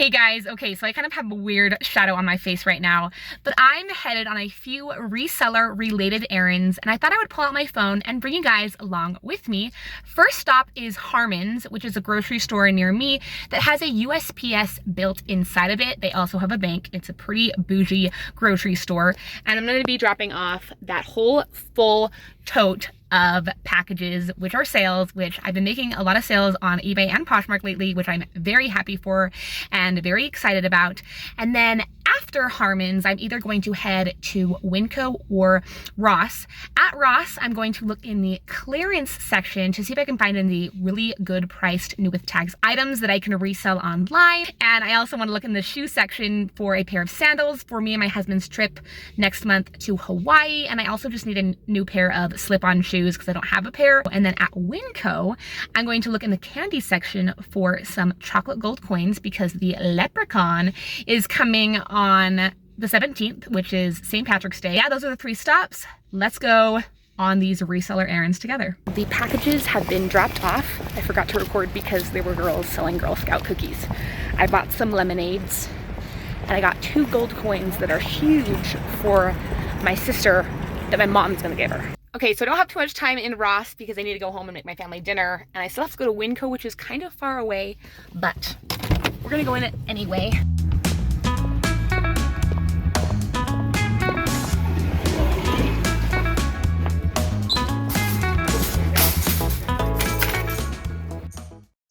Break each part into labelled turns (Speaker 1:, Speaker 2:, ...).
Speaker 1: Hey guys, okay, so I kind of have a weird shadow on my face right now, but I'm headed on a few reseller related errands and I thought I would pull out my phone and bring you guys along with me. First stop is Harmon's, which is a grocery store near me that has a USPS built inside of it. They also have a bank. It's a pretty bougie grocery store, and I'm going to be dropping off that whole full tote of packages, which are sales, which I've been making a lot of sales on eBay and Poshmark lately, which I'm very happy for and very excited about. And then after Harmon's, I'm either going to head to Winco or Ross. At Ross, I'm going to look in the clearance section to see if I can find any really good priced new with tags items that I can resell online. And I also want to look in the shoe section for a pair of sandals for me and my husband's trip next month to Hawaii. And I also just need a new pair of slip-on shoes because I don't have a pair. And then at Winco, I'm going to look in the candy section for some chocolate gold coins because the Leprechaun is coming on the 17th, which is St. Patrick's Day. Yeah, those are the three stops. Let's go on these reseller errands together. The packages have been dropped off. I forgot to record because there were girls selling Girl Scout cookies. I bought some lemonades and I got 2 gold coins that are huge for my sister that my mom's gonna give her. Okay, so I don't have too much time in Ross because I need to go home and make my family dinner, and I still have to go to Winco, which is kind of far away, but we're gonna go in it anyway.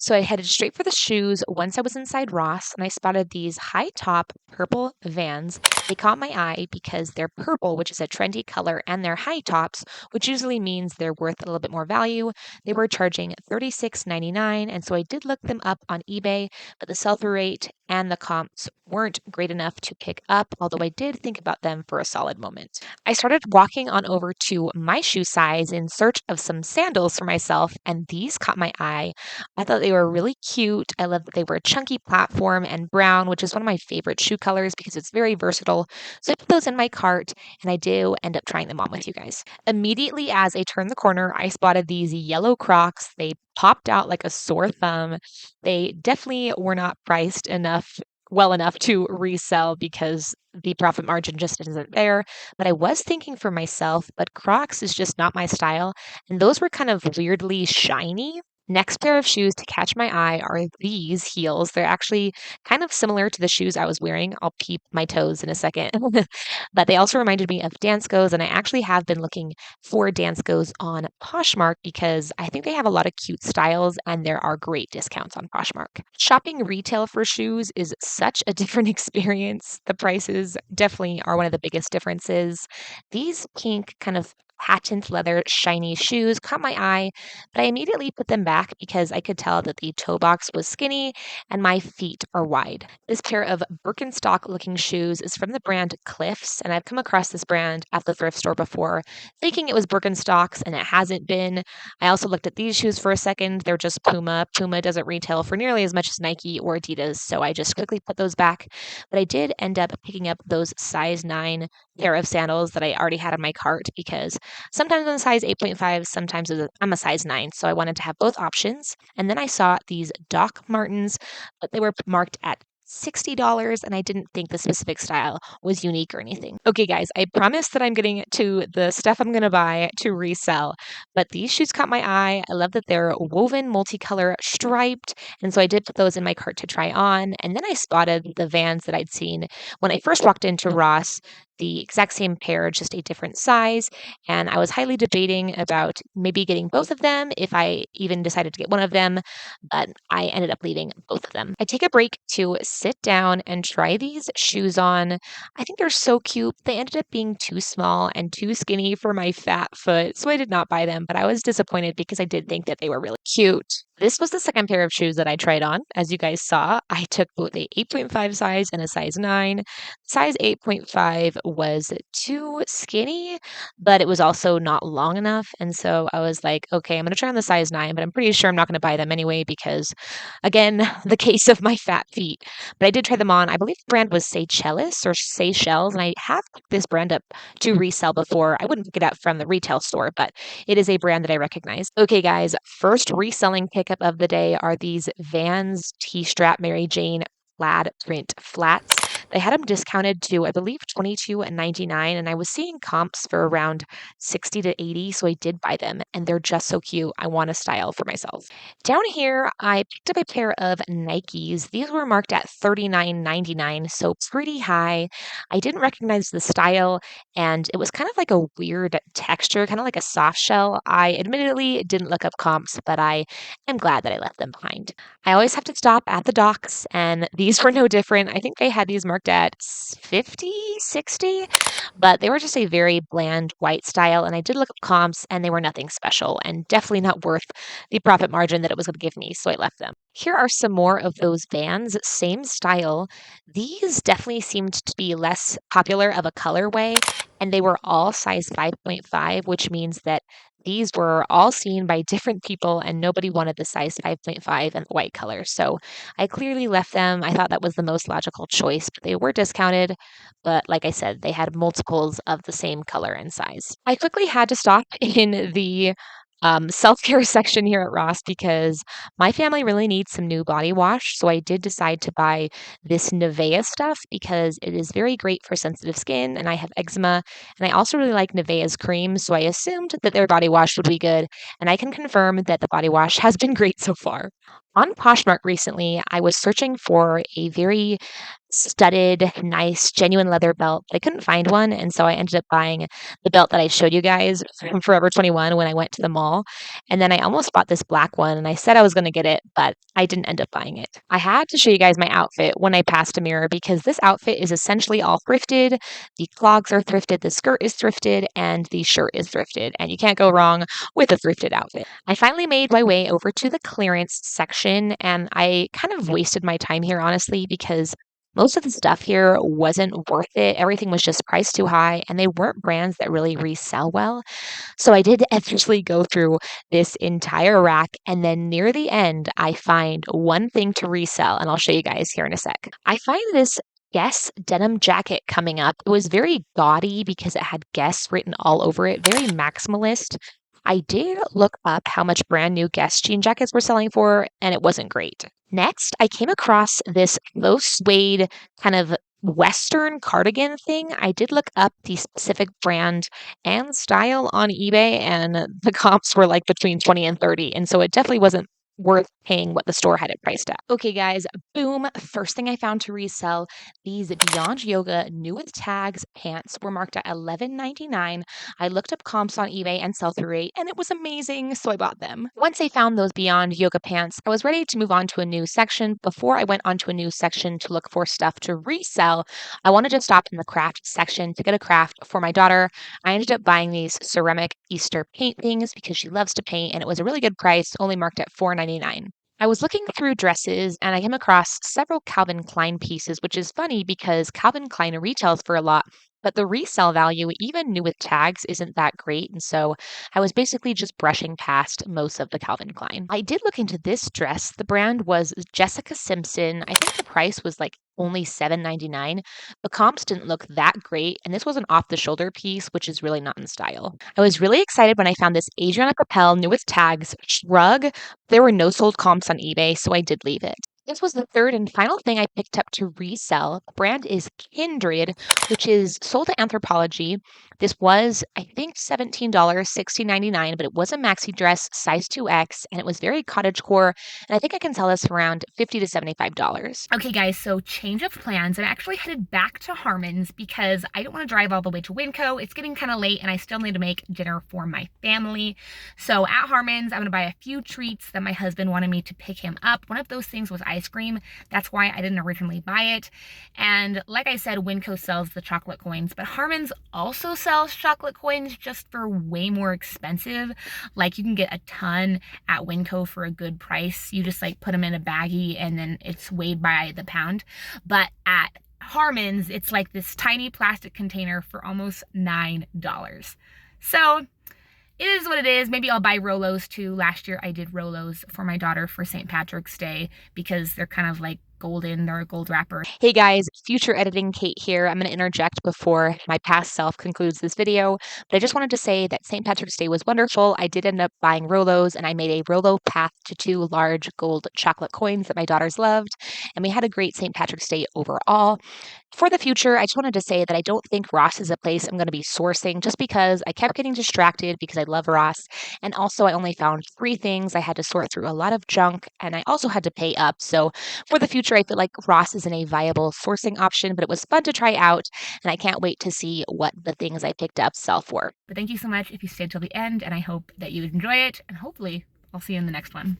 Speaker 1: So I headed straight for the shoes once I was inside Ross, and I spotted these high top purple Vans. They caught my eye because they're purple, which is a trendy color, and they're high tops, which usually means they're worth a little bit more value. They were charging $36.99, and so I did look them up on eBay, but the sell-through rate and the comps weren't great enough to pick up, although I did think about them for a solid moment. I started walking on over to my shoe size in search of some sandals for myself, and these caught my eye. I thought they were really cute. I love that they were a chunky platform and brown, which is one of my favorite shoe colors because it's very versatile. So I put those in my cart and I do end up trying them on with you guys. Immediately as I turned the corner, I spotted these yellow Crocs. They popped out like a sore thumb. They definitely were not priced well enough to resell because the profit margin just isn't there. But I was thinking for myself, but Crocs is just not my style. And those were kind of weirdly shiny. Next pair of shoes to catch my eye are these heels. They're actually kind of similar to the shoes I was wearing. I'll peep my toes in a second. But they also reminded me of Danskos, and I actually have been looking for Danskos on Poshmark because I think they have a lot of cute styles and there are great discounts on Poshmark. Shopping retail for shoes is such a different experience. The prices definitely are one of the biggest differences. These pink kind of patent leather shiny shoes caught my eye, but I immediately put them back because I could tell that the toe box was skinny and my feet are wide. This pair of Birkenstock looking shoes is from the brand Cliffs, and I've come across this brand at the thrift store before, thinking it was Birkenstocks, and it hasn't been. I also looked at these shoes for a second. They're just Puma. Puma doesn't retail for nearly as much as Nike or Adidas, so I just quickly put those back. But I did end up picking up those size 9 pair of sandals that I already had in my cart because sometimes I'm a size 8.5, sometimes I'm a size 9. So I wanted to have both options. And then I saw these Doc Martens, but they were marked at $60, and I didn't think the specific style was unique or anything. Okay, guys, I promise that I'm getting to the stuff I'm going to buy to resell, but these shoes caught my eye. I love that they're woven, multicolor, striped, and so I did put those in my cart to try on. And then I spotted the Vans that I'd seen when I first walked into Ross, the exact same pair, just a different size. And I was highly debating about maybe getting both of them if I even decided to get one of them, but I ended up leaving both of them. I take a break to sit down and try these shoes on. I think they're so cute. They ended up being too small and too skinny for my fat foot, so I did not buy them, but I was disappointed because I did think that they were really cute. This was the second pair of shoes that I tried on. As you guys saw, I took both a 8.5 size and a size 9. Size 8.5 was too skinny, but it was also not long enough. And so I was like, okay, I'm going to try on the size 9, but I'm pretty sure I'm not going to buy them anyway because, again, the case of my fat feet. But I did try them on. I believe the brand was Seychelles or Seychelles, and I have picked this brand up to resell before. I wouldn't pick it up from the retail store, but it is a brand that I recognize. Okay, guys, first reselling pickup of the day are these Vans T-strap Mary Jane plaid print flats. They had them discounted to, I believe, 22.99, and I was seeing comps for around 60 to 80, so I did buy them, and they're just so cute. I want a style for myself. Down here, I picked up a pair of Nikes. These were marked at 39.99, so pretty high. I didn't recognize the style, and it was kind of like a weird texture, kind of like a soft shell. I admittedly didn't look up comps, but I am glad that I left them behind. I always have to stop at the docks, and these were no different. I think they had these marked at 50, 60, but they were just a very bland white style. And I did look up comps, and they were nothing special and definitely not worth the profit margin that it was going to give me. So I left them. Here are some more of those Vans, same style. These definitely seemed to be less popular of a colorway, and they were all size 5.5, which means that these were all seen by different people and nobody wanted the size 5.5 and the white color. So I clearly left them. I thought that was the most logical choice, but they were discounted. But like I said, they had multiples of the same color and size. I quickly had to stop in the self-care section here at Ross because my family really needs some new body wash. So I did decide to buy this Nivea stuff because it is very great for sensitive skin and I have eczema. And I also really like Nivea's cream. So I assumed that their body wash would be good. And I can confirm that the body wash has been great so far. On Poshmark recently, I was searching for a very studded, nice, genuine leather belt, but I couldn't find one, and so I ended up buying the belt that I showed you guys from Forever 21 when I went to the mall, and then I almost bought this black one, and I said I was gonna get it, but I didn't end up buying it. I had to show you guys my outfit when I passed a mirror because this outfit is essentially all thrifted. The clogs are thrifted, the skirt is thrifted, and the shirt is thrifted, and you can't go wrong with a thrifted outfit. I finally made my way over to the clearance section, and I kind of wasted my time here, honestly, because most of the stuff here wasn't worth it. Everything was just priced too high, and they weren't brands that really resell well. So I did eventually go through this entire rack, and then near the end, I find one thing to resell, and I'll show you guys here in a sec. I find this Guess denim jacket coming up. It was very gaudy because it had Guess written all over it, very maximalist. I did look up how much brand new Guess jean jackets were selling for, and it wasn't great. Next, I came across this low suede kind of Western cardigan thing. I did look up the specific brand and style on eBay, and the comps were like between 20 and 30. And so it definitely wasn't worth paying what the store had it priced at. Okay, guys, boom. First thing I found to resell, these Beyond Yoga new with tags pants were marked at $11.99. I looked up comps on eBay and sell through rate, and it was amazing, so I bought them. Once I found those Beyond Yoga pants, I was ready to move on to a new section. Before I went on to a new section to look for stuff to resell, I wanted to stop in the craft section to get a craft for my daughter. I ended up buying these ceramic Easter paint things because she loves to paint, and it was a really good price, only marked at $4.99. I was looking through dresses and I came across several Calvin Klein pieces, which is funny because Calvin Klein retails for a lot, but the resale value, even new with tags, isn't that great. And so I was basically just brushing past most of the Calvin Klein. I did look into this dress. The brand was Jessica Simpson. I think the price was like only $7.99. The comps didn't look that great, and this was an off-the-shoulder piece, which is really not in style. I was really excited when I found this Adriana Capel new with tags shrug. There were no sold comps on eBay, so I did leave it. This was the third and final thing I picked up to resell. The brand is Kindred, which is sold at Anthropologie. This was, I think, $17, $16.99, but it was a maxi dress, size 2X, and it was very cottagecore. And I think I can sell this for around $50 to $75. Okay, guys, so change of plans. I'm actually headed back to Harmon's because I don't want to drive all the way to Winco. It's getting kind of late, and I still need to make dinner for my family. So at Harmon's, I'm going to buy a few treats that my husband wanted me to pick him up. One of those things was ice cream. That's why I didn't originally buy it. And like I said, Winco sells the chocolate coins, but Harmon's also sells chocolate coins just for way more expensive. Like you can get a ton at Winco for a good price. You just like put them in a baggie and then it's weighed by the pound. But at Harmon's, it's like this tiny plastic container for almost $9. So it is what it is. Maybe I'll buy Rolos too. Last year I did Rolos for my daughter for St. Patrick's Day because they're kind of like
Speaker 2: golden or gold wrapper.
Speaker 1: Hey guys, future editing Kate here. I'm going to interject before my past self concludes this video, but I just wanted to say that St. Patrick's Day was wonderful. I did end up buying Rolos, and I made a Rolo path to 2 large gold chocolate coins that my daughters loved, and we had a great St. Patrick's Day overall. For the future, I just wanted to say that I don't think Ross is a place I'm going to be sourcing just because I kept getting distracted because I love Ross. And also, I only found 3 things. I had to sort through a lot of junk and I also had to pay up. So, for the future, I feel like Ross isn't a viable sourcing option, but it was fun to try out. And I can't wait to see what the things I picked up sell for.
Speaker 2: But thank you so much if you stayed till the end, and I hope that you enjoy it. And hopefully, I'll see you in the next one.